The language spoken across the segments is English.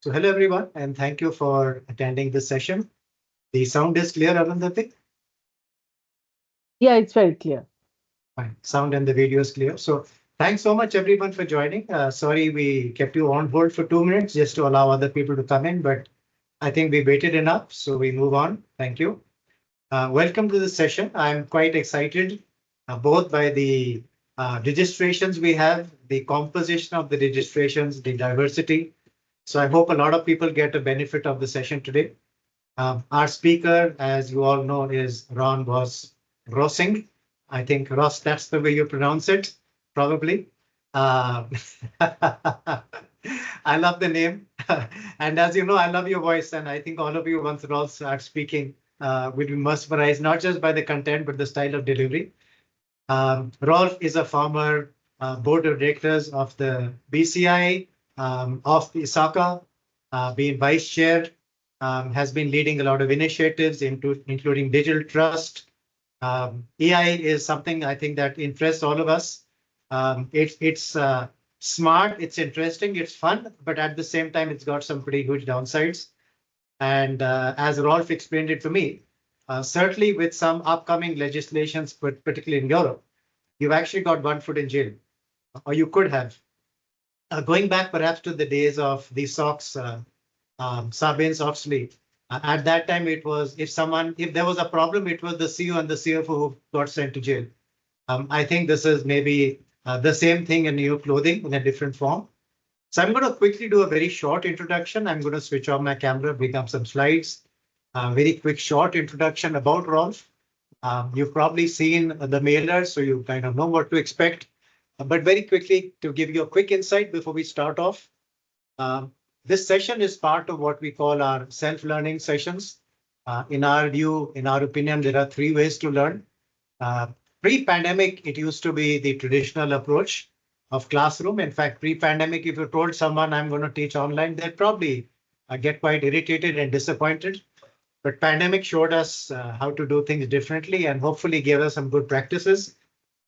So hello everyone, and thank you for attending this session. The sound is clear, Arundhati? Yeah, it's very clear. Fine. Sound and the video is clear. So thanks so much everyone for joining. Sorry we kept you on hold for 2 minutes just to allow other people to come in, but I think we waited enough, so we move on. Thank you. Welcome to the session. I'm quite excited both by the registrations we have, the composition of the registrations, the diversity. So I hope a lot of people get a benefit of the session today. Our speaker, as you all know, is Ron Boss Rosing. I think Ross, that's the way you pronounce it, probably. Uh, I love the name. And as you know, I love your voice. And I think all of you, once Ross starts speaking, will be mesmerized, not just by the content, but the style of delivery. Rolf is a former board of directors of the BCI, of the ISACA, being vice chair, has been leading a lot of initiatives, including digital trust. AI is something I think that interests all of us. It's smart, it's interesting, it's fun, but at the same time, it's got some pretty huge downsides. And as Rolf explained it to me, certainly with some upcoming legislations, but particularly in Europe, you've actually got one foot in jail, or you could have. Going back perhaps to the days of the SOX, Sarbanes-Oxley, at that time it was if there was a problem, it was the CEO and the CFO who got sent to jail. I think this is maybe the same thing in new clothing in a different form. So I'm going to quickly do a very short introduction. I'm going to switch on my camera, bring up some slides. Very quick, short introduction about Rolf. You've probably seen the mailer, so you kind of know what to expect. But very quickly, to give you a quick insight before we start off, this session is part of what we call our self-learning sessions. In our view, in our opinion, there are three ways to learn. Uh, Pre-pandemic, it used to be the traditional approach of classroom. In fact, pre-pandemic, if you told someone I'm going to teach online, they'd probably get quite irritated and disappointed. But pandemic showed us how to do things differently and hopefully gave us some good practices.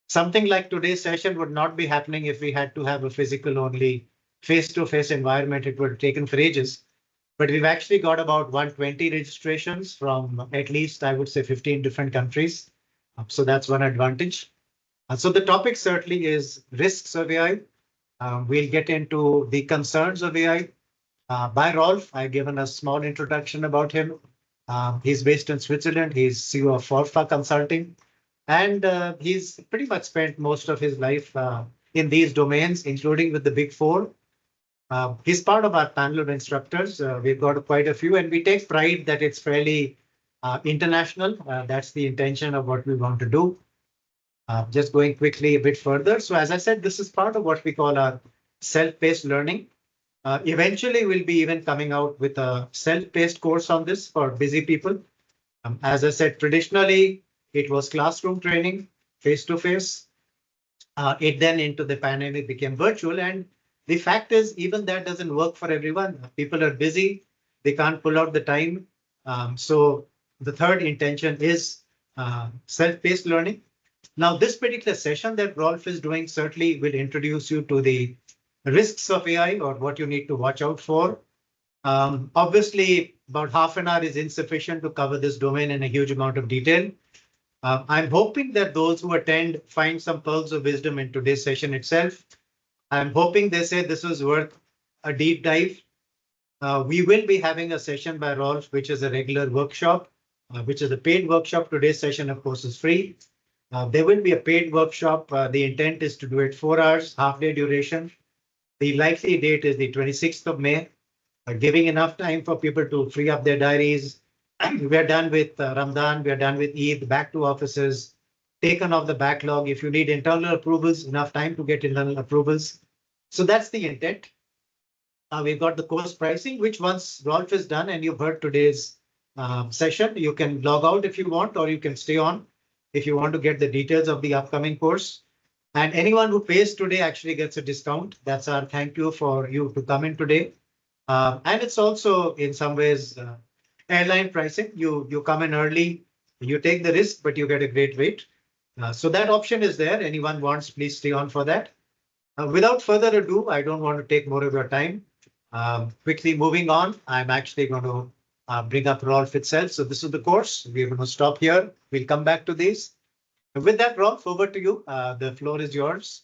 Something like today's session would not be happening if we had to have a physical only face-to-face environment. It would have taken for ages. But we've actually got about 120 registrations from at least, I would say, 15 different countries. So that's one advantage. So the topic certainly is risks of AI. We'll get into the concerns of AI. By Rolf, I've given a small introduction about him. He's based in Switzerland. He's CEO of Forfa Consulting. And he's pretty much spent most of his life in these domains, including with the Big Four. He's part of our panel of instructors. We've got quite a few, and we take pride that it's fairly international. That's the intention of what we want to do. Just going quickly a bit further. So as I said, this is part of what we call our self-paced learning. Eventually, we'll be even coming out with a self-paced course on this for busy people. As I said, traditionally, it was classroom training, face-to-face. It then into the pandemic became virtual. And the fact is, even that doesn't work for everyone. People are busy. They can't pull out the time. So the third intention is self-paced learning. Now, this particular session that Rolf is doing certainly will introduce you to the risks of AI or what you need to watch out for. Obviously, about half an hour is insufficient to cover this domain in a huge amount of detail. I'm hoping that those who attend find some pearls of wisdom in today's session itself. I'm hoping they say this was worth a deep dive. We will be having a session by Rolf, which is a regular workshop, which is a paid workshop. Today's session, of course, is free. There will be a paid workshop. The intent is to do it 4 hours, half day duration. The likely date is the 26th of May, giving enough time for people to free up their diaries. We are done with Ramadan, we are done with Eid, back to offices, taken off the backlog. If you need internal approvals, enough time to get internal approvals. So that's the intent. We've got the course pricing, which once Rolf is done and you've heard today's session, you can log out if you want, or you can stay on if you want to get the details of the upcoming course. And anyone who pays today actually gets a discount. That's our thank you for you to come in today. And it's also in some ways airline pricing. You come in early, you take the risk, but you get a great rate. So that option is there. Anyone wants, please stay on for that. Without further ado, I don't want to take more of your time. Quickly moving on, I'm actually going to bring up Rolf itself. So this is the course. We're going to stop here. We'll come back to these. With that, Rolf, over to you. The floor is yours.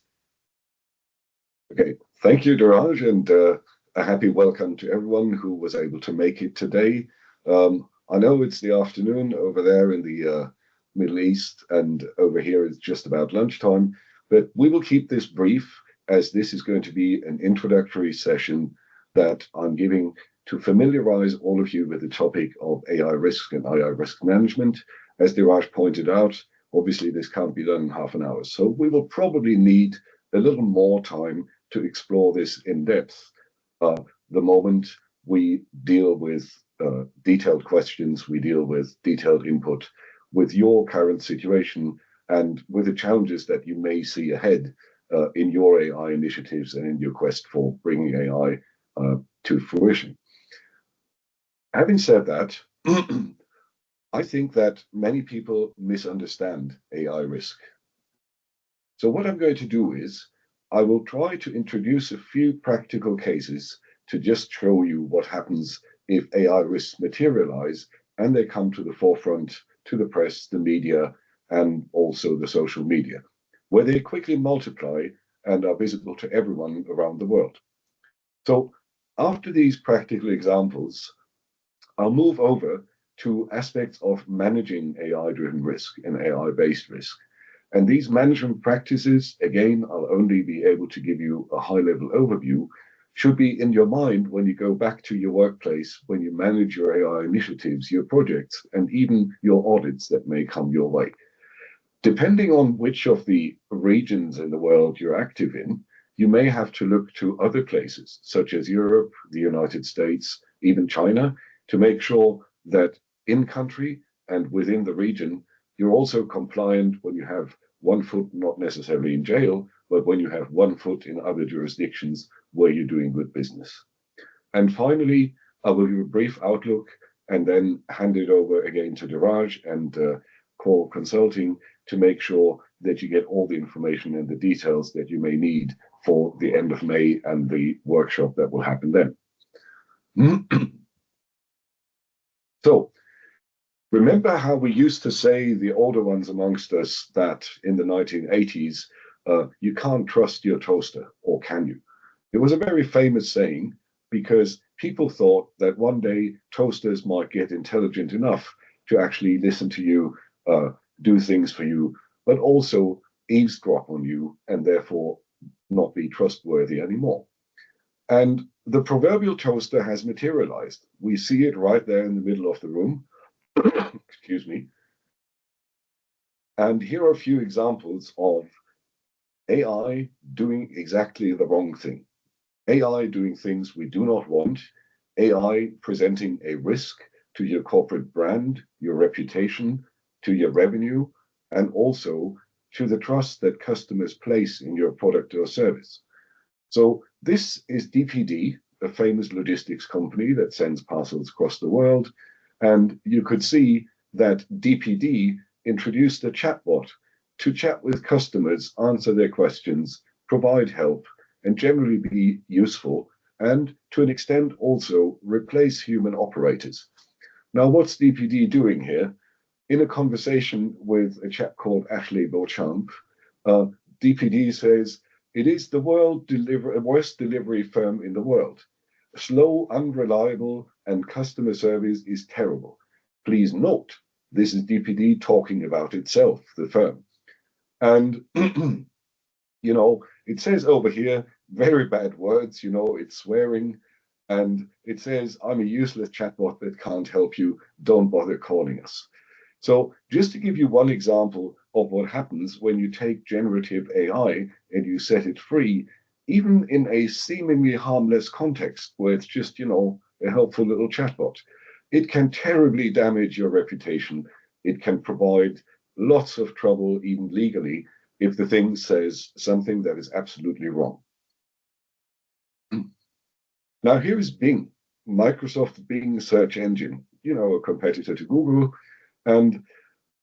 Okay, thank you, Diraj, and a happy welcome to everyone who was able to make it today. I know it's the afternoon over there in the Middle East, and over here it's just about lunchtime, but we will keep this brief as this is going to be an introductory session that I'm giving to familiarize all of you with the topic of AI risk and AI risk management. As Diraj pointed out, obviously this can't be done in half an hour, so we will probably need a little more time to explore this in depth the moment we deal with detailed questions, we deal with detailed input with your current situation and with the challenges that you may see ahead in your AI initiatives and in your quest for bringing AI to fruition. Having said that, I think that many people misunderstand AI risk. So what I'm going to do is I will try to introduce a few practical cases to just show you what happens if AI risks materialize and they come to the forefront, to the press, the media, and also the social media, where they quickly multiply and are visible to everyone around the world. So after these practical examples, I'll move over to aspects of managing AI-driven risk and AI-based risk. And these management practices, again, I'll only be able to give you a high-level overview, should be in your mind when you go back to your workplace, when you manage your AI initiatives, your projects, and even your audits that may come your way. Depending on which of the regions in the world you're active in, you may have to look to other places, such as Europe, the United States, even China, to make sure that in country and within the region, you're also compliant when you have one foot not necessarily in jail, but when you have one foot in other jurisdictions where you're doing good business. And finally, I will give a brief outlook and then hand it over again to Diraj and Core Consulting to make sure that you get all the information and the details that you may need for the end of May and the workshop that will happen then. So, remember how we used to say, the older ones amongst us, that in the 1980s, you can't trust your toaster, or can you? It was a very famous saying because people thought that one day toasters might get intelligent enough to actually listen to you, do things for you, but also eavesdrop on you and therefore not be trustworthy anymore. And the proverbial toaster has materialized. We see it right there in the middle of the room. Excuse me. And here are a few examples of AI doing exactly the wrong thing. AI doing things we do not want. AI presenting a risk to your corporate brand, your reputation, to your revenue, and also to the trust that customers place in your product or service. So this is DPD, a famous logistics company that sends parcels across the world. And you could see that DPD introduced a chatbot to chat with customers, answer their questions, provide help, and generally be useful, and to an extent also replace human operators. Now, what's DPD doing here? In a conversation with a chap called Ashley Beauchamp, DPD says, "It is the worst delivery firm in the world. Slow, unreliable, and customer service is terrible. Please note, this is DPD talking about itself, the firm." And, you know, it says over here, very bad words, you know, it's swearing. And it says, "I'm a useless chatbot that can't help you. Don't bother calling us." So just to give you one example of what happens when you take generative AI and you set it free, even in a seemingly harmless context where it's just, you know, a helpful little chatbot, it can terribly damage your reputation. It can provide lots of trouble, even legally, if the thing says something that is absolutely wrong. Now, here is Bing, Microsoft Bing search engine, you know, a competitor to Google. And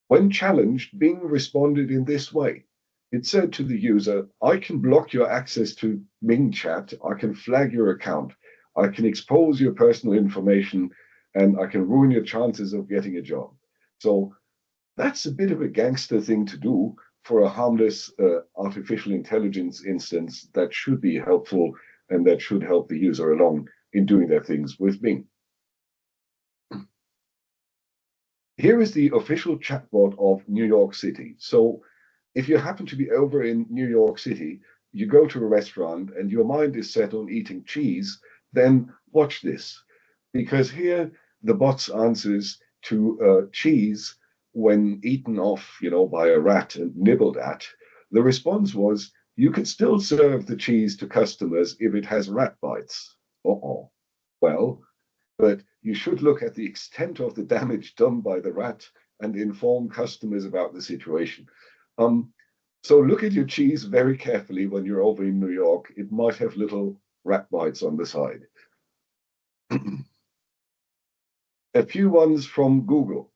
when challenged, Bing responded in this way. It said to the user, "I can block your access to Bing chat. I can flag your account. I can expose your personal information, and I can ruin your chances of getting a job. So that's a bit of a gangster thing to do for a harmless artificial intelligence instance that should be helpful and that should help the user along in doing their things with Bing. Here is the official chatbot of New York City. So if you happen to be over in New York City, you go to a restaurant and your mind is set on eating cheese, then watch this. Because here the bot's answers to cheese when eaten off, by a rat and nibbled at, the response was, you could still serve the cheese to customers if it has rat bites. Uh-oh. Well, but you should look at the extent of the damage done by the rat and inform customers about the situation. So look at your cheese very carefully when you're over in New York. It might have little rat bites on the side. A few ones from Google.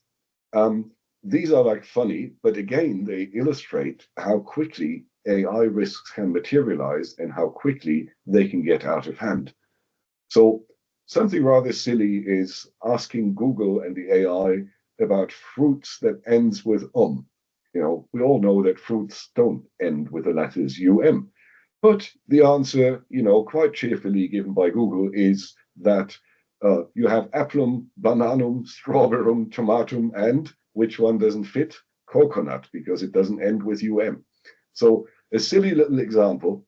These are like funny, but again, they illustrate how quickly AI risks can materialize and how quickly they can get out of hand. So something rather silly is asking Google and the AI about fruits that ends with we all know that fruits don't end with the letters UM. But the answer, quite cheerfully given by Google is that you have applum, bananum, strawberrum, tomatum, and which one doesn't fit? Coconut, because it doesn't end with UM. So a silly little example.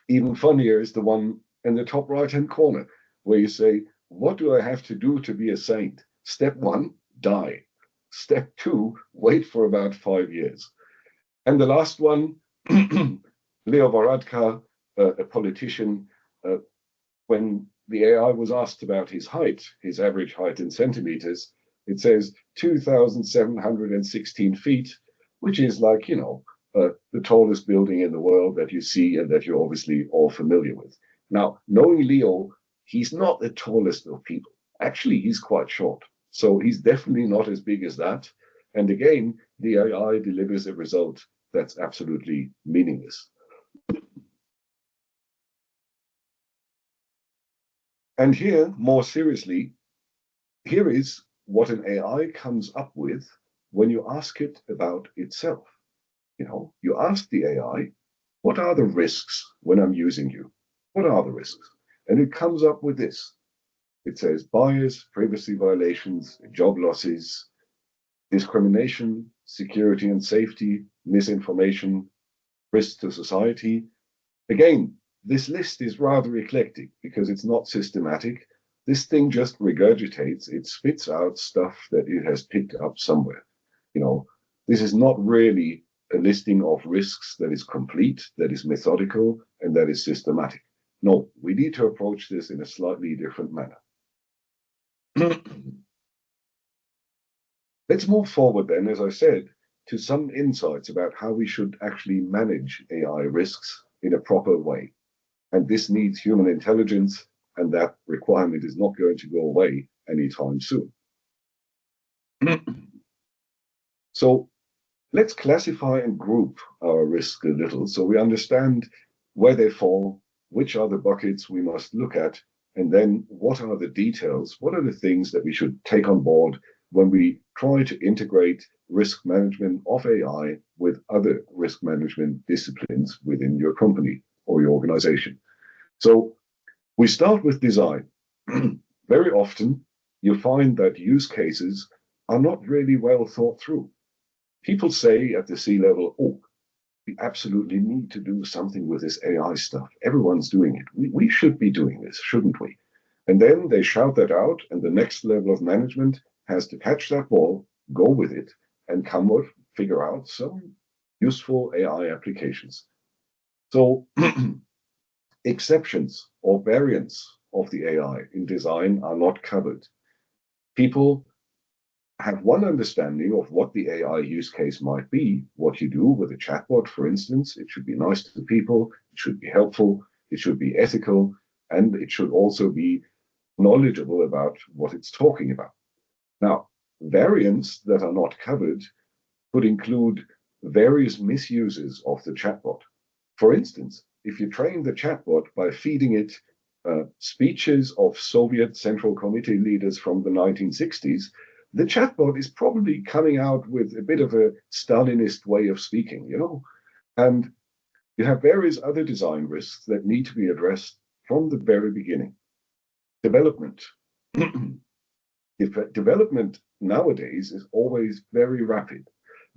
Even funnier is the one in the top right-hand corner, where you say, what do I have to do to be a saint? Step 1, die. Step 2, wait for about 5 years. And the last one, Leo Varadkar, a politician, when the AI was asked about his height, his average height in centimeters, it says 2,716 feet, which is like, the tallest building in the world that you see and that you're obviously all familiar with. Now, knowing Leo, he's not the tallest of people. Actually, he's quite short. So he's definitely not as big as that. And again, the AI delivers a result that's absolutely meaningless. And here, more seriously, here is what an AI comes up with when you ask it about itself. You ask the AI, what are the risks when I'm using you? What are the risks? And it comes up with this. It says bias, privacy violations, job losses, discrimination, security and safety, misinformation, risk to society. Again, this list is rather eclectic because it's not systematic. This thing just regurgitates, it spits out stuff that it has picked up somewhere. This is not really a listing of risks that is complete, that is methodical, and that is systematic. No, we need to approach this in a slightly different manner. Let's move forward then, as I said, to some insights about how we should actually manage AI risks in a proper way. And this needs human intelligence, and that requirement is not going to go away anytime soon. So let's classify and group our risks a little so we understand where they fall, which are the buckets we must look at, and then what are the details, what are the things that we should take on board when we try to integrate risk management of AI with other risk management disciplines within your company or your organization. So we start with design. Very often, you find that use cases are not really well thought through. People say at the C-level, oh, we absolutely need to do something with this AI stuff. Everyone's doing it. We should be doing this, shouldn't we? And then they shout that out, and the next level of management has to catch that ball, go with it, and figure out some useful AI applications. So exceptions or variants of the AI in design are not covered. People have one understanding of what the AI use case might be, what you do with a chatbot, for instance. It should be nice to people, it should be helpful, it should be ethical, and it should also be knowledgeable about what it's talking about. Now, variants that are not covered could include various misuses of the chatbot. For instance, if you train the chatbot by feeding it speeches of Soviet Central Committee leaders from the 1960s, the chatbot is probably coming out with a bit of a Stalinist way of speaking, you know? And you have various other design risks that need to be addressed from the very beginning. Development. Development nowadays is always very rapid.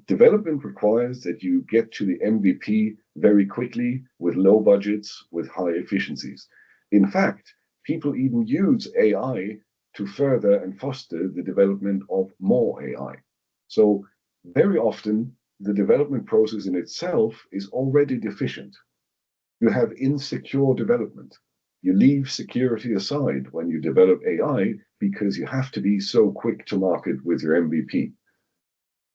Development requires that you get to the MVP very quickly with low budgets, with high efficiencies. In fact, people even use AI to further and foster the development of more AI. So very often, the development process in itself is already deficient. You have insecure development. You leave security aside when you develop AI because you have to be so quick to market with your MVP.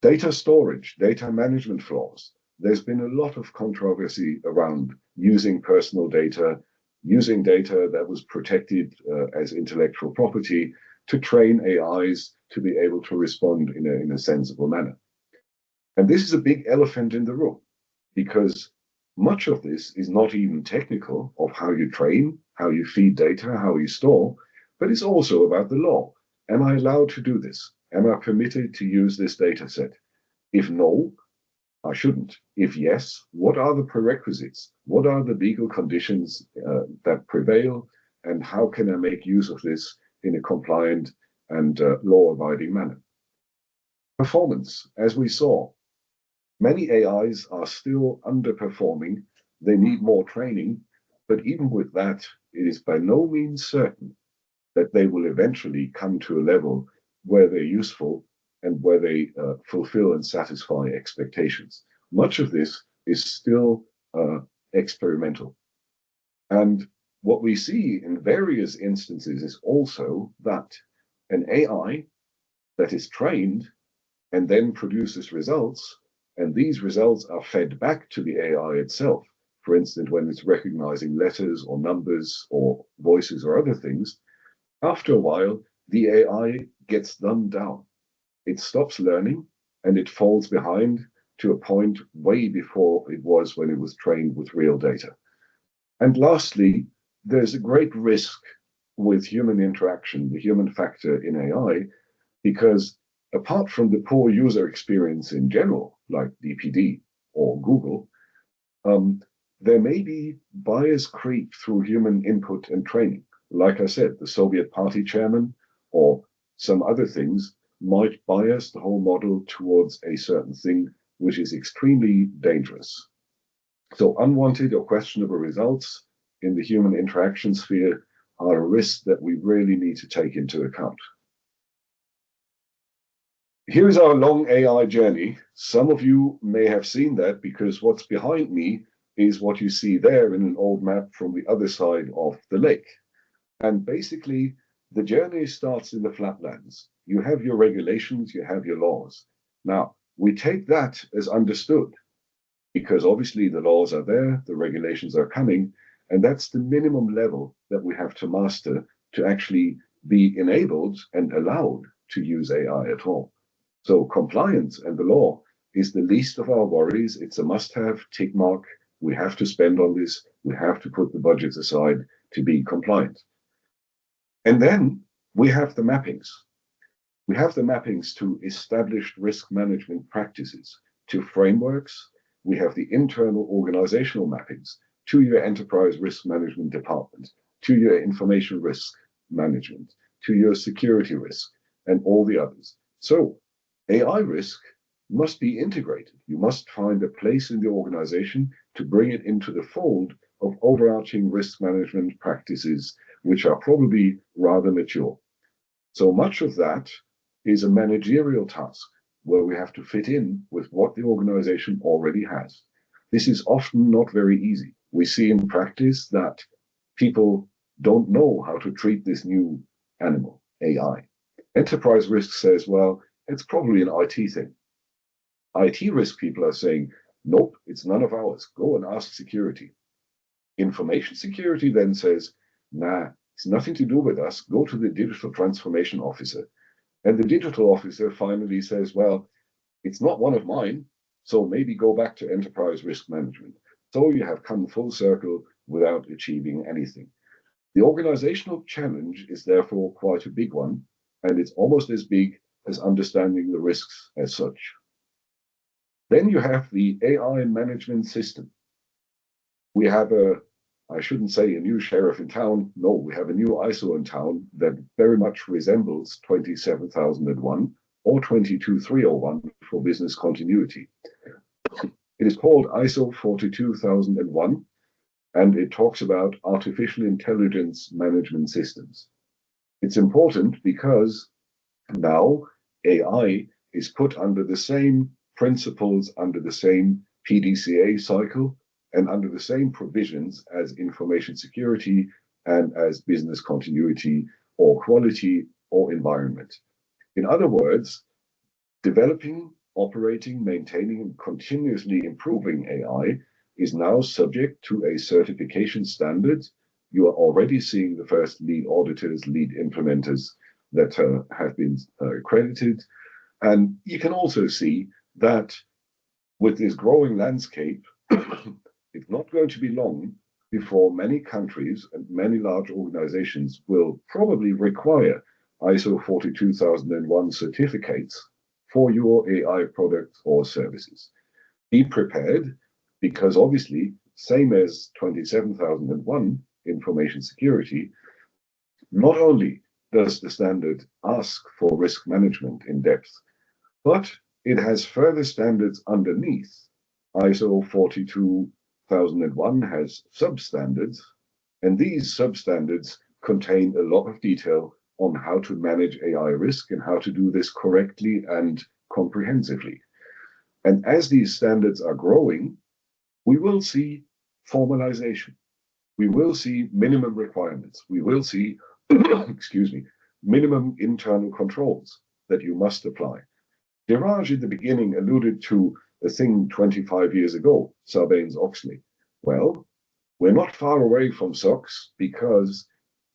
Data storage, data management flaws. There's been a lot of controversy around using personal data, using data that was protected as intellectual property to train AIs to be able to respond in a sensible manner. And this is a big elephant in the room because much of this is not even technical of how you train, how you feed data, how you store, but it's also about the law. Am I allowed to do this? Am I permitted to use this data set? If no, I shouldn't. If yes, what are the prerequisites? What are the legal conditions that prevail? And how can I make use of this in a compliant and law-abiding manner? Performance, as we saw, many AIs are still underperforming. They need more training, but even with that, it is by no means certain that they will eventually come to a level where they're useful and where they fulfill and satisfy expectations. Much of this is still experimental. And what we see in various instances is also that an AI that is trained and then produces results, and these results are fed back to the AI itself. For instance, when it's recognizing letters or numbers or voices or other things, after a while, the AI gets dumbed down. It stops learning and it falls behind to a point way before it was when it was trained with real data. And lastly, there's a great risk with human interaction, the human factor in AI, because apart from the poor user experience in general, like DPD or Google, there may be bias creep through human input and training. Like I said, the Soviet party chairman or some other things might bias the whole model towards a certain thing, which is extremely dangerous. So unwanted or questionable results in the human interaction sphere are a risk that we really need to take into account. Here's our long AI journey. Some of you may have seen that because what's behind me is what you see there in an old map from the other side of the lake. And basically, the journey starts in the flatlands. You have your regulations, you have your laws. Now, we take that as understood because obviously the laws are there, the regulations are coming, and that's the minimum level that we have to master to actually be enabled and allowed to use AI at all. So compliance and the law is the least of our worries. It's a must-have tick mark. We have to spend on this. We have to put the budgets aside to be compliant. And then we have the mappings. We have the mappings to established risk management practices, to frameworks. We have the internal organizational mappings to your enterprise risk management department, to your information risk management, to your security risk, and all the others. So AI risk must be integrated. You must find a place in the organization to bring it into the fold of overarching risk management practices, which are probably rather mature. So much of that is a managerial task where we have to fit in with what the organization already has. This is often not very easy. We see in practice that people don't know how to treat this new animal, AI. Enterprise risk says, well, it's probably an IT thing. IT risk people are saying, nope, it's none of ours. Go and ask security. Information security then says, nah, it's nothing to do with us. Go to the digital transformation officer. And the digital officer finally says, well, it's not one of mine, so maybe go back to enterprise risk management. So you have come full circle without achieving anything. The organizational challenge is therefore quite a big one, and it's almost as big as understanding the risks as such. Then you have the AI management system. We have I shouldn't say a new sheriff in town. No, we have a new ISO in town that very much resembles 27001 or 22301 for business continuity. It is called ISO 42001, and it talks about artificial intelligence management systems. It's important because now AI is put under the same principles, under the same PDCA cycle, and under the same provisions as information security and as business continuity or quality or environment. In other words, developing, operating, maintaining, and continuously improving AI is now subject to a certification standard. You are already seeing the first lead auditors, lead implementers that have been accredited. And you can also see that with this growing landscape, it's not going to be long before many countries and many large organizations will probably require ISO 42001 certificates for your AI products or services. Be prepared, because obviously, same as 27001 information security, not only does the standard ask for risk management in depth, but it has further standards underneath. ISO 42001 has substandards, and these substandards contain a lot of detail on how to manage AI risk and how to do this correctly and comprehensively. And as these standards are growing, we will see formalization. We will see minimum requirements. We will see, excuse me, minimum internal controls that you must apply. Diraj in the beginning alluded to a thing 25 years ago, Sarbanes-Oxley. Well, we're not far away from SOX, because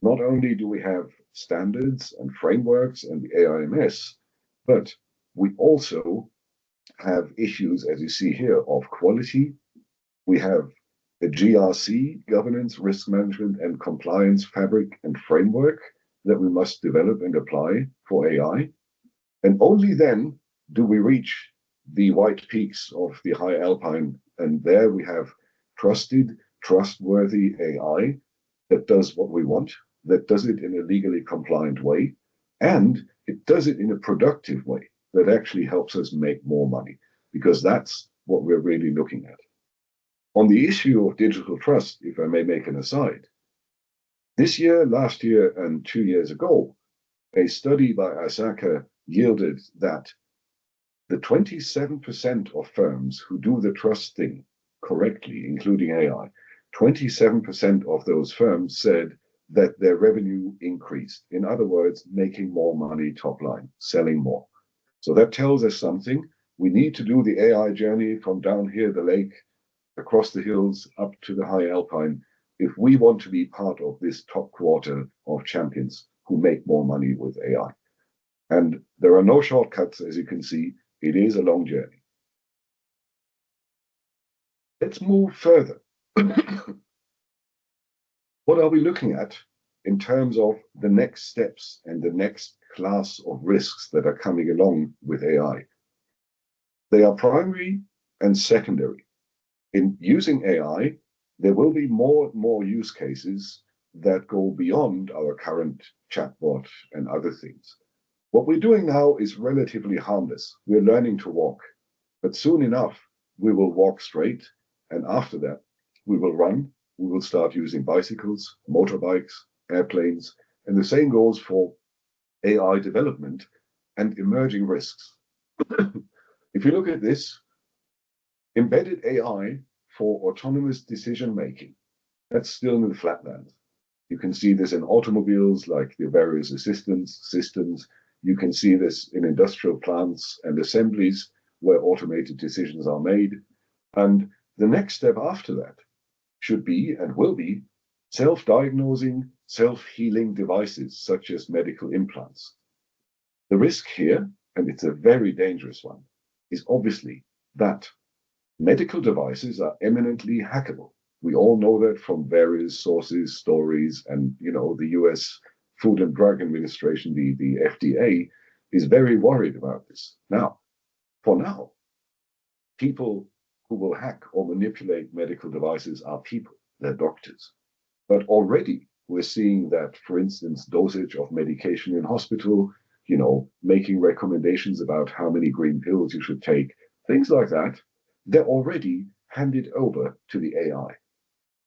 not only do we have standards and frameworks and the AIMS, but we also have issues, as you see here, of quality. We have a GRC, governance, risk management, and compliance fabric and framework that we must develop and apply for AI. And only then do we reach the white peaks of the high alpine. And there we have trusted, trustworthy AI that does what we want, that does it in a legally compliant way, and it does it in a productive way that actually helps us make more money, because that's what we're really looking at. On the issue of digital trust, if I may make an aside, this year, last year, and 2 years ago, a study by ISACA yielded that the 27% of firms who do the trust thing correctly, including AI, 27% of those firms said that their revenue increased. In other words, making more money top line, selling more. So that tells us something. We need to do the AI journey from down here, the lake, across the hills, up to the high alpine, if we want to be part of this top quarter of champions who make more money with AI. And there are no shortcuts, as you can see. It is a long journey. Let's move further. What are we looking at in terms of the next steps and the next class of risks that are coming along with AI? They are primary and secondary. In using AI, there will be more and more use cases that go beyond our current chatbot and other things. What we're doing now is relatively harmless. We're learning to walk, but soon enough, we will walk straight. And after that, we will run. We will start using bicycles, motorbikes, airplanes, and the same goes for AI development and emerging risks. If you look at this, embedded AI for autonomous decision-making, that's still in the flatland. You can see this in automobiles, like the various assistance systems. You can see this in industrial plants and assemblies where automated decisions are made. And the next step after that should be and will be self-diagnosing, self-healing devices, such as medical implants. The risk here, and it's a very dangerous one, is obviously that medical devices are eminently hackable. We all know that from various sources, stories, and the US Food and Drug Administration, the FDA, is very worried about this. Now, for now, people who will hack or manipulate medical devices are people, they're doctors. But already we're seeing that, for instance, dosage of medication in hospital, making recommendations about how many green pills you should take, things like that, they're already handed over to the AI.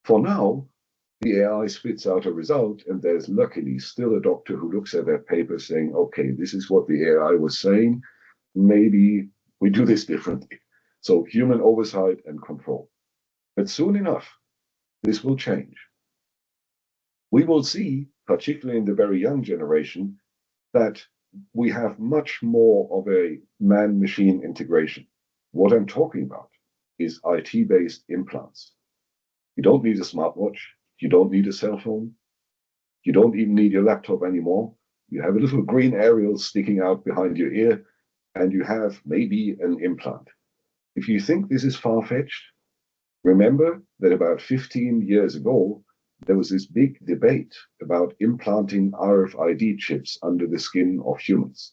For now, the AI spits out a result, and there's luckily still a doctor who looks at that paper saying, okay, this is what the AI was saying. Maybe we do this differently. So human oversight and control. But soon enough, this will change. We will see, particularly in the very young generation, that we have much more of a man-machine integration. What I'm talking about is IT-based implants. You don't need a smartwatch. You don't need a cell phone. You don't even need your laptop anymore. You have a little green aerial sticking out behind your ear, and you have maybe an implant. If you think this is far-fetched, remember that about 15 years ago, there was this big debate about implanting RFID chips under the skin of humans.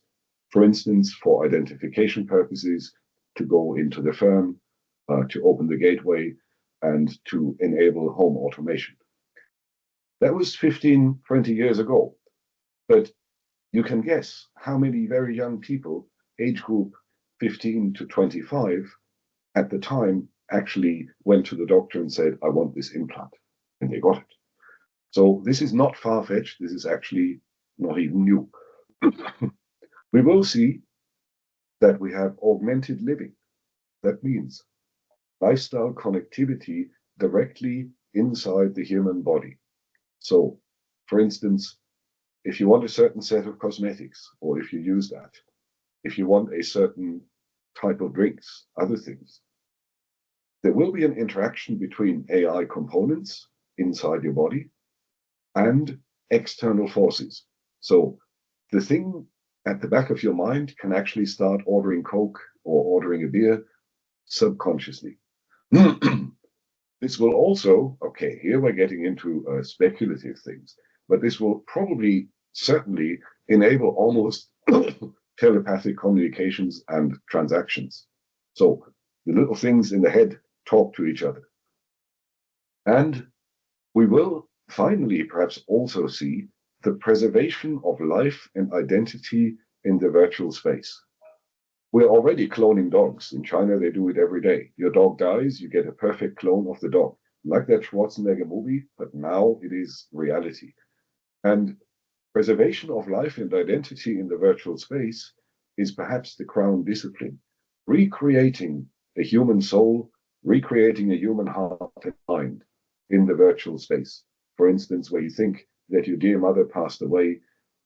For instance, for identification purposes, to go into the firm, to open the gateway, and to enable home automation. That was 15, 20 years ago. But you can guess how many very young people, age group 15 to 25, at the time actually went to the doctor and said, I want this implant. And they got it. So this is not far-fetched. This is actually not even new. We will see that we have augmented living. That means lifestyle connectivity directly inside the human body. So, for instance, if you want a certain set of cosmetics, or if you use that, if you want a certain type of drinks, other things, there will be an interaction between AI components inside your body and external forces. So the thing at the back of your mind can actually start ordering Coke or ordering a beer subconsciously. This will also, okay, here we're getting into speculative things, but this will probably, certainly enable almost telepathic communications and transactions. So the little things in the head talk to each other. And we will finally perhaps also see the preservation of life and identity in the virtual space. We're already cloning dogs. In China, they do it every day. Your dog dies, you get a perfect clone of the dog. Like that Schwarzenegger movie, but now it is reality. And preservation of life and identity in the virtual space is perhaps the crown discipline. Recreating a human soul, recreating a human heart and mind in the virtual space. For instance, where you think that your dear mother passed away,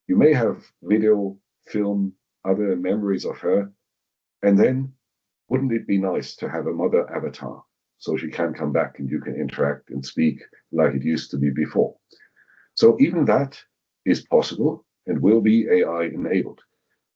you may have video, film, other memories of her. And then, wouldn't it be nice to have a mother avatar so she can come back and you can interact and speak like it used to be before? So even that is possible and will be AI enabled,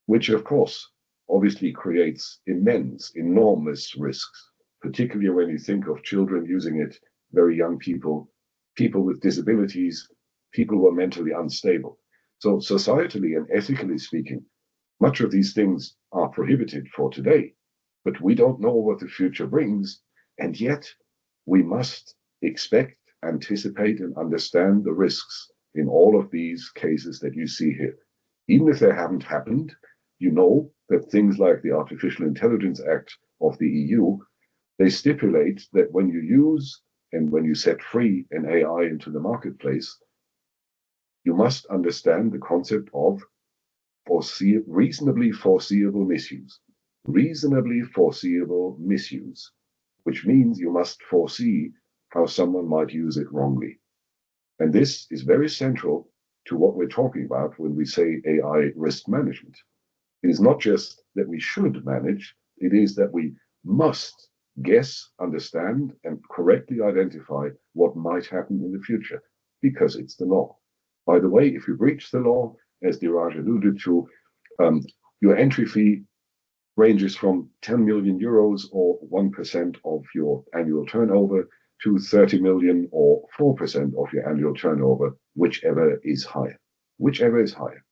which of course obviously creates enormous risks, particularly when you think of children using it, very young people, people with disabilities, people who are mentally unstable. So societally and ethically speaking, much of these things are prohibited for today, but we don't know what the future brings, and yet we must expect, anticipate, and understand the risks in all of these cases that you see here. Even if they haven't happened, you know that things like the Artificial Intelligence Act of the EU, they stipulate that when you use and when you set free an AI into the marketplace, you must understand the concept of reasonably foreseeable misuse. Reasonably foreseeable misuse, which means you must foresee how someone might use it wrongly. And this is very central to what we're talking about when we say AI risk management. It is not just that we should manage, it is that we must guess, understand, and correctly identify what might happen in the future, because it's the law. By the way, if you breach the law, as Dheeraj alluded to, your entry fee ranges from 10 million euros or 1% of your annual turnover to 30 million or 4% of your annual turnover, whichever is higher. Whichever is higher.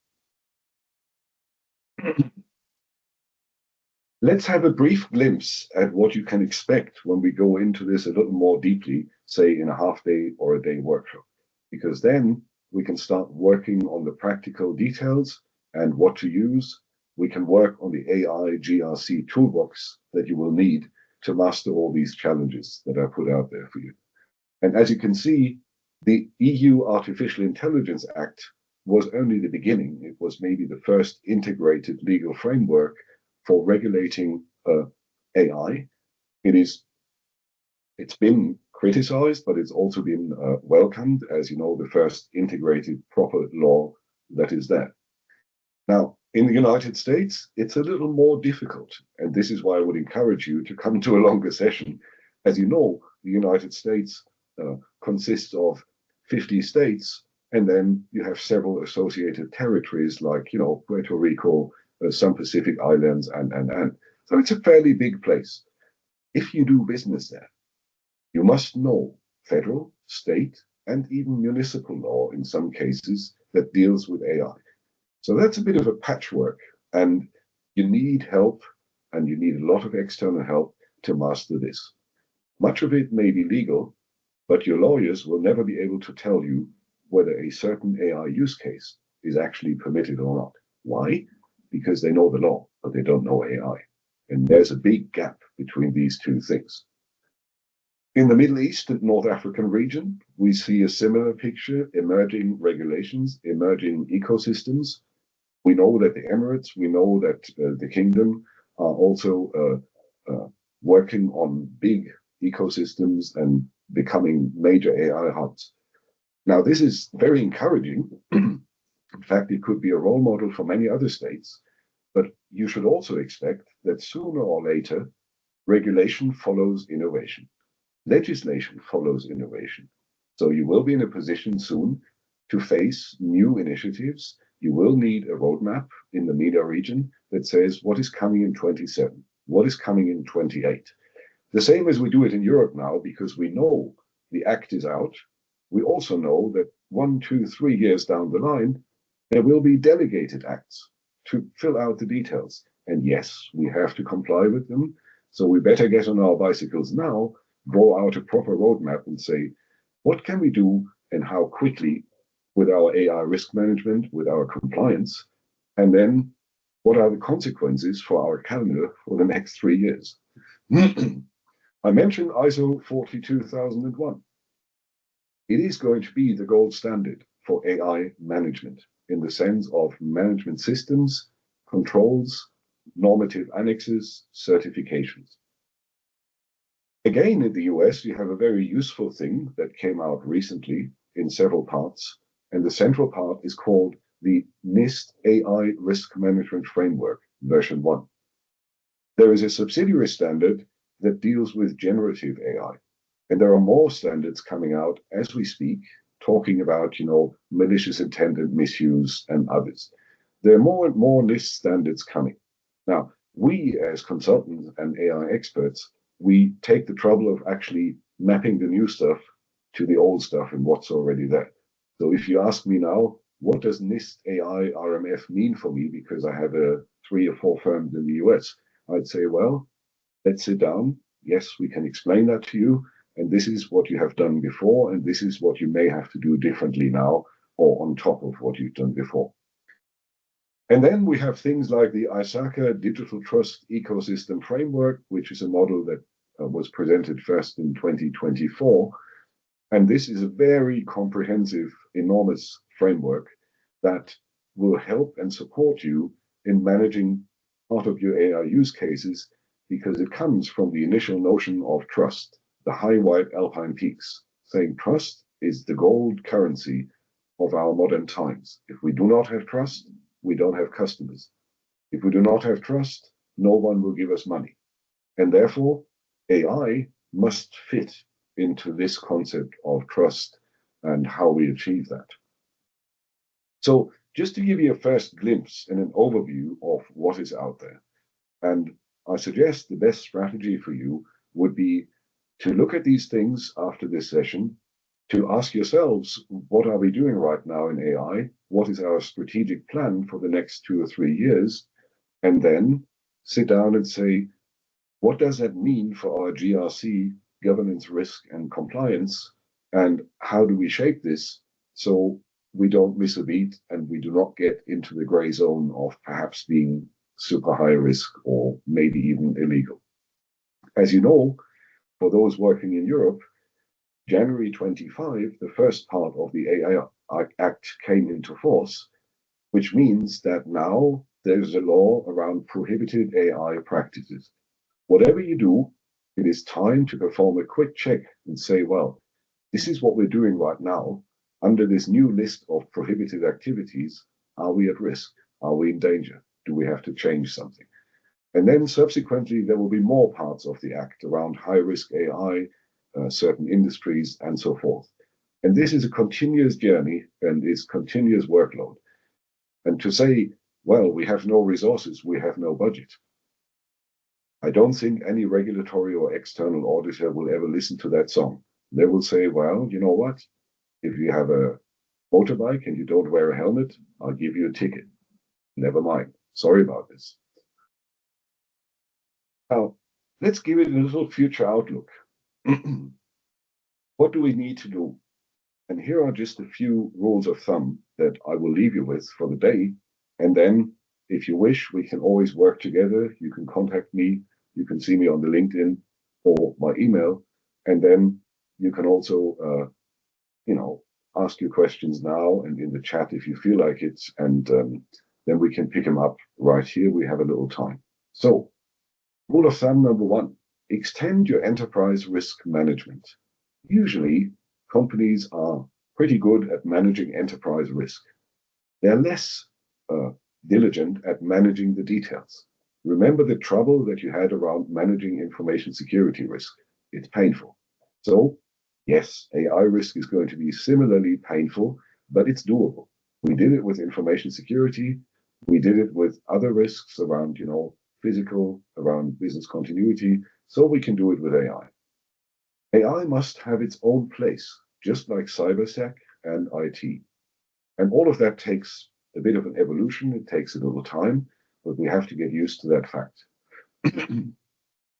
Let's have a brief glimpse at what you can expect when we go into this a little more deeply, say in a half-day or a day workshop, because then we can start working on the practical details and what to use. We can work on the AI GRC toolbox that you will need to master all these challenges that are put out there for you. And as you can see, the EU Artificial Intelligence Act was only the beginning. It was maybe the first integrated legal framework for regulating AI. It's been criticized, but it's also been welcomed as, you know, the first integrated proper law that is there. Now, in the United States, it's a little more difficult, and this is why I would encourage you to come to a longer session. As you know, the United States consists of 50 states, and then you have several associated territories like, you know, Puerto Rico, some Pacific Islands, and. So it's a fairly big place. If you do business there, you must know federal, state, and even municipal law in some cases that deals with AI. So that's a bit of a patchwork, and you need help, and you need a lot of external help to master this. Much of it may be legal, but your lawyers will never be able to tell you whether a certain AI use case is actually permitted or not. Why? Because they know the law, but they don't know AI. And there's a big gap between these two things. In the Middle East and North African region, we see a similar picture: emerging regulations, emerging ecosystems. We know that the Emirates, we know that the Kingdom are also working on big ecosystems and becoming major AI hubs. Now, this is very encouraging. In fact, it could be a role model for many other states, but you should also expect that sooner or later, regulation follows innovation. Legislation follows innovation. So you will be in a position soon to face new initiatives. You will need a roadmap in the MENA region that says what is coming in 27, what is coming in 28. The same as we do it in Europe now, because we know the act is out. We also know that 1, 2, 3 years down the line, there will be delegated acts to fill out the details. And yes, we have to comply with them. So we better get on our bicycles now, draw out a proper roadmap and say, what can we do and how quickly with our AI risk management, with our compliance, and then what are the consequences for our calendar for the next 3 years? I mentioned ISO 42001. It is going to be the gold standard for AI management in the sense of management systems, controls, normative annexes, certifications. Again, in the US, you have a very useful thing that came out recently in several parts, and the central part is called the NIST AI Risk Management Framework, version 1. There is a subsidiary standard that deals with generative AI, and there are more standards coming out as we speak, talking about, you know, malicious intent and misuse and others. There are more and more NIST standards coming. Now, we as consultants and AI experts, we take the trouble of actually mapping the new stuff to the old stuff and what's already there. So if you ask me now, what does NIST AI RMF mean for me, because I have 3 or 4 firms in the US, I'd say, well, let's sit down. Yes, we can explain that to you. And this is what you have done before, and this is what you may have to do differently now, or on top of what you've done before. And then we have things like the ISACA Digital Trust Ecosystem Framework, which is a model that was presented first in 2024. And this is a very comprehensive, enormous framework that will help and support you in managing part of your AI use cases, because it comes from the initial notion of trust, the high white alpine peaks, saying trust is the gold currency of our modern times. If we do not have trust, we don't have customers. If we do not have trust, no one will give us money. And therefore, AI must fit into this concept of trust and how we achieve that. So just to give you a first glimpse and an overview of what is out there, and I suggest the best strategy for you would be to look at these things after this session, to ask yourselves, what are we doing right now in AI? What is our strategic plan for the next 2 or 3 years? And then sit down and say, what does that mean for our GRC, governance, risk, and compliance? And how do we shape this so we don't miss a beat and we do not get into the gray zone of perhaps being super high risk or maybe even illegal? As you know, for those working in Europe, January 25, the first part of the AI Act came into force, which means that now there's a law around prohibited AI practices. Whatever you do, it is time to perform a quick check and say, well, this is what we're doing right now. Under this new list of prohibited activities, are we at risk? Are we in danger? Do we have to change something? And then subsequently, there will be more parts of the Act around high-risk AI, certain industries, and so forth. And this is a continuous journey and is continuous workload. And to say, well, we have no resources, we have no budget. I don't think any regulatory or external auditor will ever listen to that song. They will say, well, you know what? If you have a motorbike and you don't wear a helmet, I'll give you a ticket. Never mind. Sorry about this. Now, let's give it a little future outlook. What do we need to do? And here are just a few rules of thumb that I will leave you with for the day. And then, if you wish, we can always work together. You can contact me. You can see me on the LinkedIn or my email. And then you can also, ask your questions now and in the chat if you feel like it. And then we can pick them up right here. We have a little time. So, rule of thumb number 1, extend your enterprise risk management. Usually, companies are pretty good at managing enterprise risk. They're less diligent at managing the details. Remember the trouble that you had around managing information security risk. It's painful. So, yes, AI risk is going to be similarly painful, but it's doable. We did it with information security. We did it with other risks around, physical, around business continuity. So we can do it with AI. AI must have its own place, just like cybersec and IT. And all of that takes a bit of an evolution. It takes a little time, but we have to get used to that fact.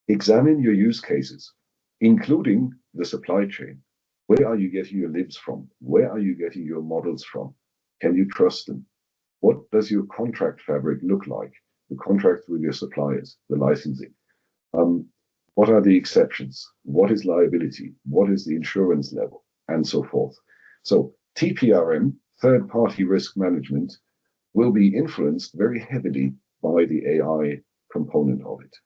Examine your use cases, including the supply chain. Where are you getting your libs from? Where are you getting your models from? Can you trust them? What does your contract fabric look like? The contracts with your suppliers, the licensing. What are the exceptions? What is liability? What is the insurance level? And so forth. So TPRM, third-party risk management, will be influenced very heavily by the AI component of it.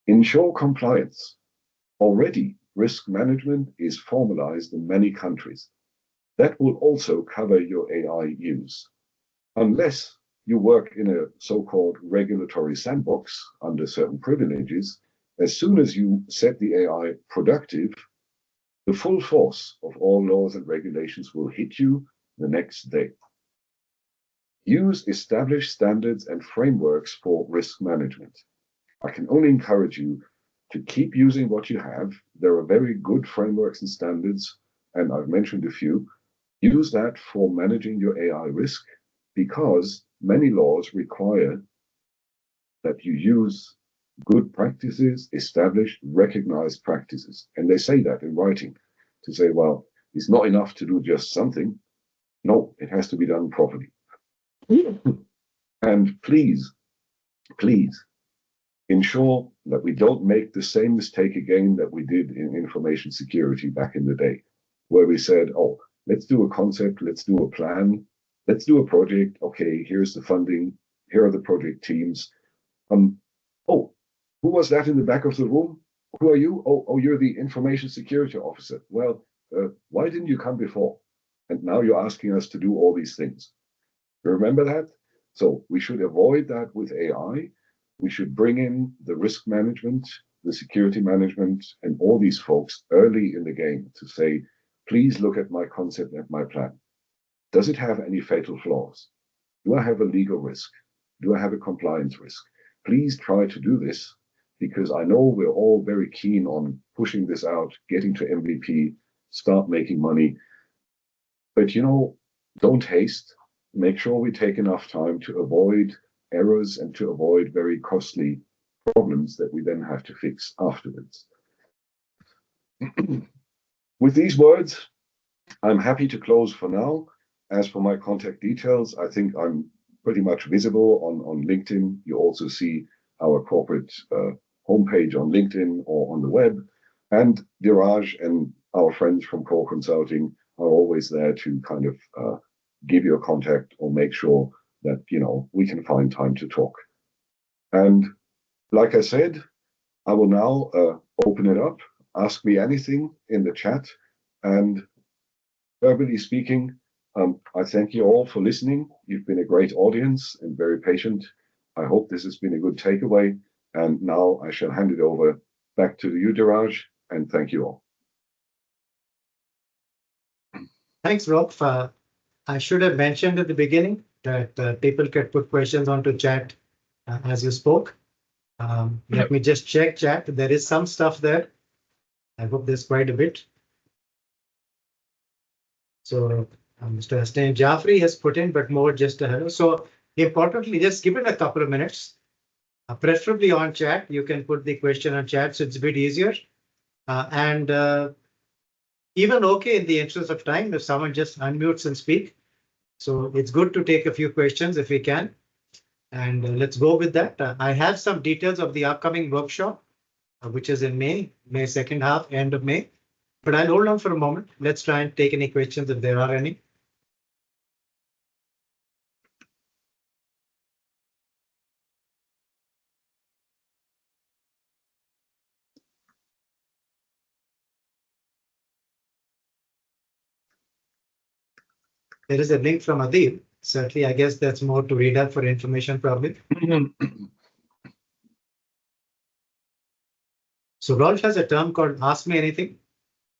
Ensure compliance. Already, risk management is formalized in many countries. That will also cover your AI use. Unless you work in a so-called regulatory sandbox under certain privileges, as soon as you set the AI productive, the full force of all laws and regulations will hit you the next day. Use established standards and frameworks for risk management. I can only encourage you to keep using what you have. There are very good frameworks and standards, and I've mentioned a few. Use that for managing your AI risk, because many laws require that you use good practices, established, recognized practices. And they say that in writing to say, well, it's not enough to do just something. No, it has to be done properly. And please ensure that we don't make the same mistake again that we did in information security back in the day, where we said, oh, let's do a concept, let's do a plan, let's do a project. Okay, here's the funding, here are the project teams. Oh, who was that in the back of the room? Who are you? Oh, you're the information security officer. Well, why didn't you come before? And now you're asking us to do all these things. Remember that? So we should avoid that with AI. We should bring in the risk management, the security management, and all these folks early in the game to say, please look at my concept and my plan. Does it have any fatal flaws? Do I have a legal risk? Do I have a compliance risk? Please try to do this. because I know we're all very keen on pushing this out, getting to MVP, start making money. But don't haste. Make sure we take enough time to avoid errors and to avoid very costly problems that we then have to fix afterwards. With these words, I'm happy to close for now. As for my contact details, I think I'm pretty much visible on LinkedIn. You also see our corporate homepage on LinkedIn or on the web. And Diraj and our friends from Core Consulting are always there to kind of give you a contact or make sure that we can find time to talk. And like I said, I will now open it up. Ask me anything in the chat. And verbally speaking, I thank you all for listening. You've been a great audience and very patient. I hope this has been a good takeaway. And now I shall hand it over back to you, Diraj, and thank you all. Thanks, Rob. I should have mentioned at the beginning that people could put questions onto chat as you spoke. Let me just check chat. There is some stuff there. I hope there's quite a bit. So Mr. Hasnain Jaffrey has put in, but more just a hello. So importantly, just give it a couple of minutes, preferably on chat. You can put the question on chat, so it's a bit easier. Even okay, in the interest of time, if someone just unmutes and speak. So it's good to take a few questions if we can. And let's go with that. I have some details of the upcoming workshop, which is in May second half, end of May. But I'll hold on for a moment. Let's try and take any questions if there are any. There is a link from Adib. Certainly, I guess that's more to read up for information probably. So Rolf has a term called Ask Me Anything.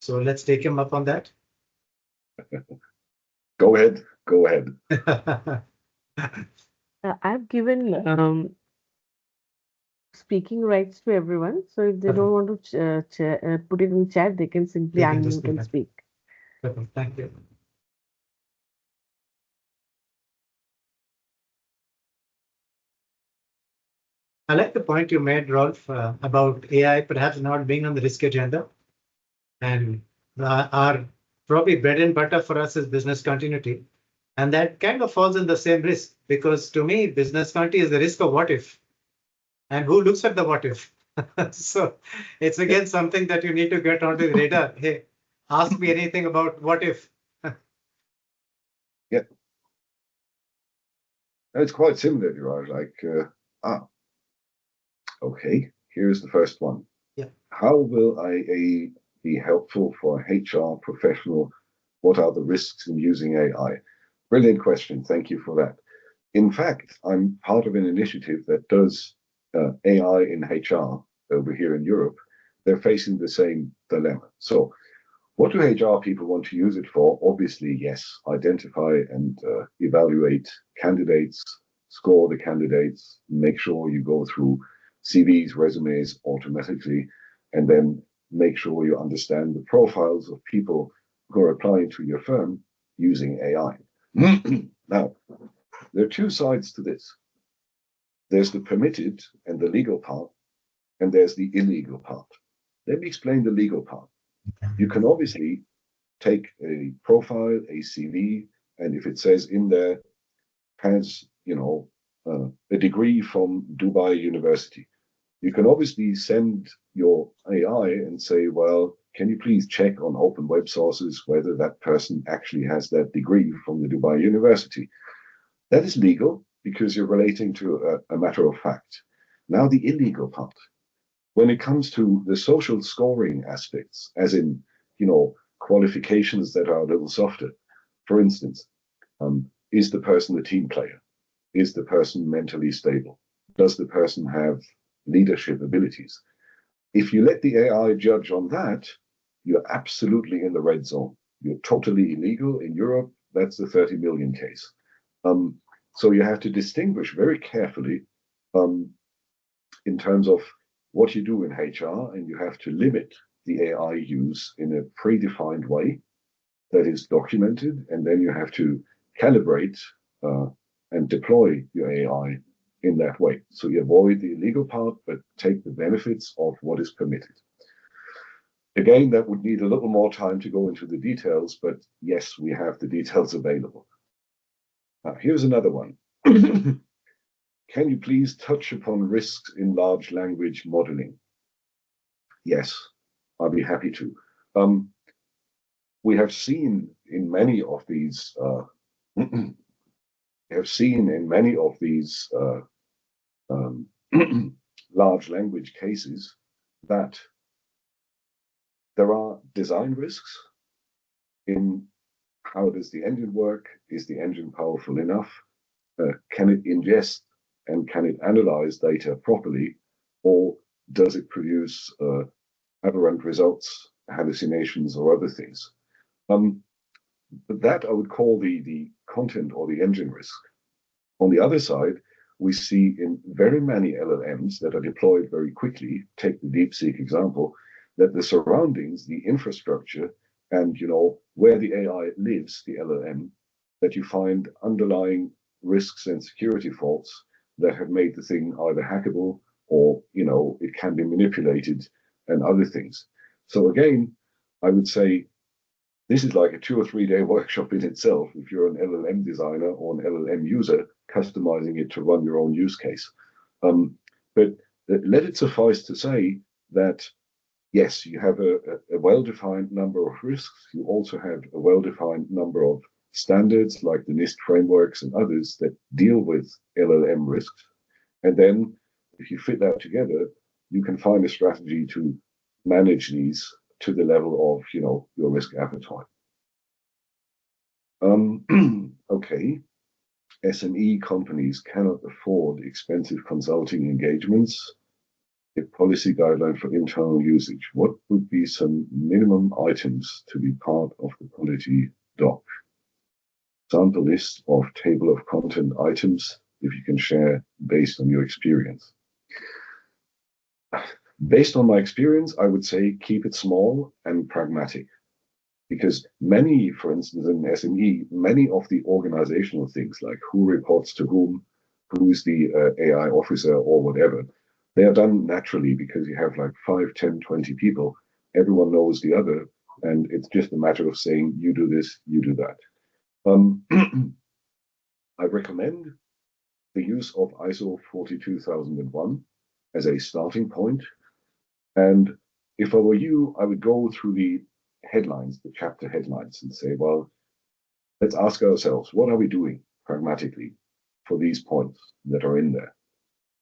So let's take him up on that. Go ahead. Go ahead. I've given speaking rights to everyone. So if they don't want to put it in chat, they can simply unmute and speak. Thank you. I like the point you made, Rolf, about AI perhaps not being on the risk agenda. And our probably bread and butter for us is business continuity. And that kind of falls in the same risk, because to me, business continuity is the risk of what if. And who looks at the what if? So it's again something that you need to get onto the radar. Hey, ask me anything about what if. Yeah. It's quite similar, Diraj. Okay, here's the first one. Yeah. How will IA be helpful for a HR professional? What are the risks in using AI? Brilliant question. Thank you for that. In fact, I'm part of an initiative that does AI in HR over here in Europe. They're facing the same dilemma. So what do HR people want to use it for? Obviously, yes, identify and evaluate candidates, score the candidates, make sure you go through CVs, resumes automatically, and then make sure you understand the profiles of people who are applying to your firm using AI. Now, there are two sides to this. There's the permitted and the legal part, and there's the illegal part. Let me explain the legal part. You can obviously take a profile, a CV, and if it says in there, has, a degree from Dubai University, you can obviously send your AI and say, well, can you please check on open web sources whether that person actually has that degree from the Dubai University? That is legal because you're relating to a matter of fact. Now, the illegal part, when it comes to the social scoring aspects, as in, qualifications that are a little softer. For instance, is the person a team player? Is the person mentally stable? Does the person have leadership abilities? If you let the AI judge on that, you're absolutely in the red zone. You're totally illegal in Europe. That's the 30 million case. So you have to distinguish very carefully in terms of what you do in HR, and you have to limit the AI use in a predefined way that is documented, and then you have to calibrate and deploy your AI in that way. So you avoid the illegal part, but take the benefits of what is permitted. Again, that would need a little more time to go into the details, but yes, we have the details available. Here's another one. Can you please touch upon risks in large language modeling? Yes, I'll be happy to. We have seen in many of these large language cases that there are design risks in how does the engine work? Is the engine powerful enough? Can it ingest and can it analyze data properly? Or does it produce aberrant results, hallucinations, or other things? That I would call the content or the engine risk. On the other side, we see in very many LLMs that are deployed very quickly, take the DeepSeek example, that the surroundings, the infrastructure, and where the AI lives, the LLM, that you find underlying risks and security faults that have made the thing either hackable or it can be manipulated and other things. So again, I would say this is like a 2 or 3 day workshop in itself if you're an LLM designer or an LLM user customizing it to run your own use case. But let it suffice to say that yes, you have a well-defined number of risks. You also have a well-defined number of standards like the NIST frameworks and others that deal with LLM risks. And then if you fit that together, you can find a strategy to manage these to the level of your risk appetite. Okay. SME companies cannot afford expensive consulting engagements. A policy guideline for internal usage. What would be some minimum items to be part of the policy doc? Sample list of table of content items, if you can share based on your experience. Based on my experience, I would say keep it small and pragmatic. Because many, for instance, in SME, many of the organizational things like who reports to whom, who's the AI officer or whatever, they are done naturally because you have like 5, 10, 20 people. Everyone knows the other, and it's just a matter of saying, you do this, you do that. I recommend the use of ISO 42001 as a starting point. And if I were you, I would go through the headlines, the chapter headlines, and say, well, let's ask ourselves, what are we doing pragmatically for these points that are in there?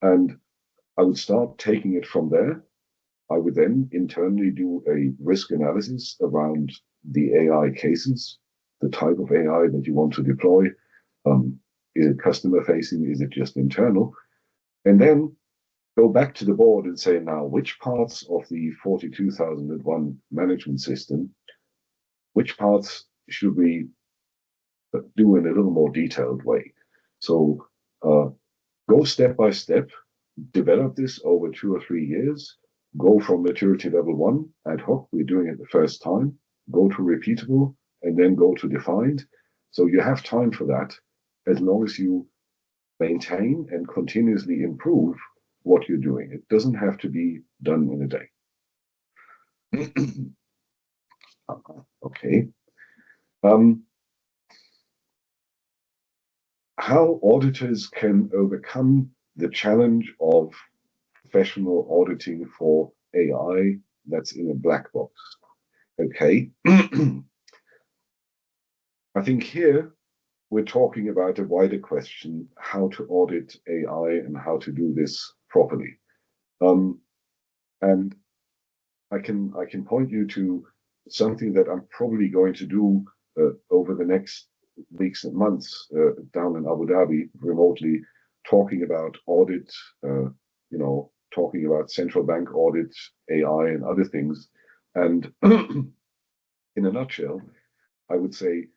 And I would start taking it from there. I would then internally do a risk analysis around the AI cases, the type of AI that you want to deploy. Is it customer facing? Is it just internal? And then go back to the board and say, now, which parts of the 42001 management system, which parts should we do in a little more detailed way? So go step by step, develop this over 2 or 3 years, go from maturity level 1 ad hoc, we're doing it the first time, go to repeatable, and then go to defined. So you have time for that as long as you maintain and continuously improve what you're doing. It doesn't have to be done in a day. Okay. How auditors can overcome the challenge of professional auditing for AI that's in a black box. Okay. I think here we're talking about a wider question, how to audit AI and how to do this properly. And I can point you to something that I'm probably going to do over the next weeks and months down in Abu Dhabi remotely, talking about audit, talking about central bank audit, AI and other things. And in a nutshell, I would say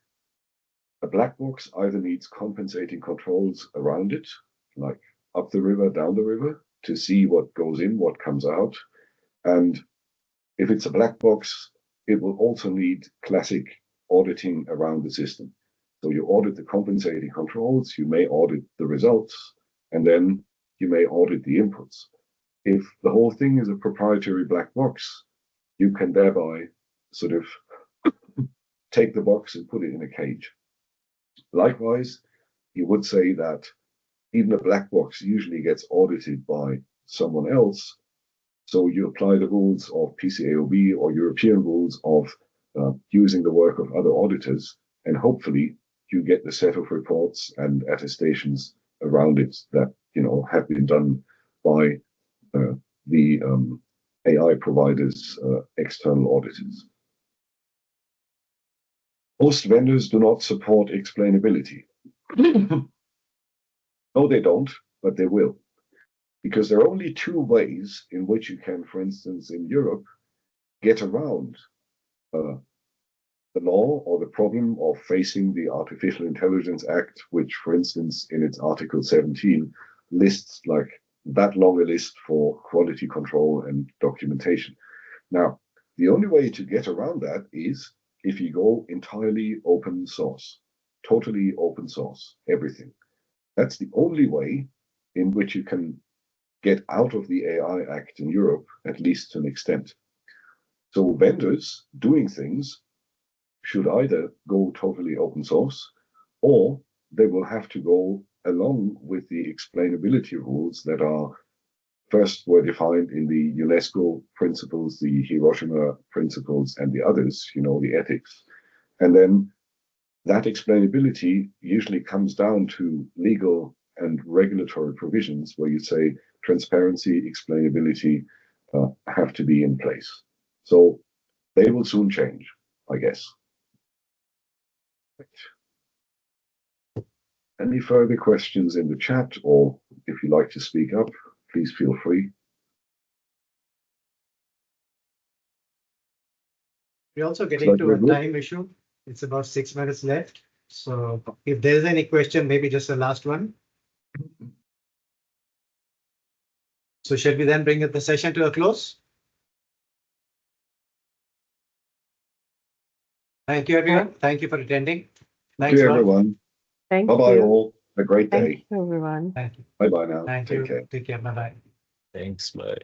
a black box either needs compensating controls around it, like up the river, down the river, to see what goes in, what comes out. And if it's a black box, it will also need classic auditing around the system. So you audit the compensating controls, you may audit the results, and then you may audit the inputs. If the whole thing is a proprietary black box, you can thereby sort of take the box and put it in a cage. Likewise, you would say that even a black box usually gets audited by someone else. So you apply the rules of PCAOB or European rules of using the work of other auditors, and hopefully you get the set of reports and attestations around it that have been done by the AI providers' external auditors. Most vendors do not support explainability. No, they don't, but they will. Because there are only two ways in which you can, for instance, in Europe, get around the law or the problem of facing the Artificial Intelligence Act, which, for instance, in its Article 17, lists like that long a list for quality control and documentation. Now, the only way to get around that is if you go entirely open source, totally open source, everything. That's the only way in which you can get out of the AI Act in Europe, at least to an extent. So vendors doing things should either go totally open source, or they will have to go along with the explainability rules that are first were defined in the UNESCO principles, the Hiroshima principles, and the others, the ethics. And then that explainability usually comes down to legal and regulatory provisions where you say transparency, explainability have to be in place. So they will soon change, I guess. Any further questions in the chat, or if you'd like to speak up, please feel free. We're also getting to a time issue. It's about 6 minutes left. So if there's any question, maybe just the last one. So shall we then bring the session to a close? Thank you, everyone. Thank you for attending. Thank you, everyone. Thank Bye-bye, you. all. A great day. Thank you, everyone. Thank you. Bye-bye now. Thank Take you. care. Take care. Bye-bye. Thanks, bye.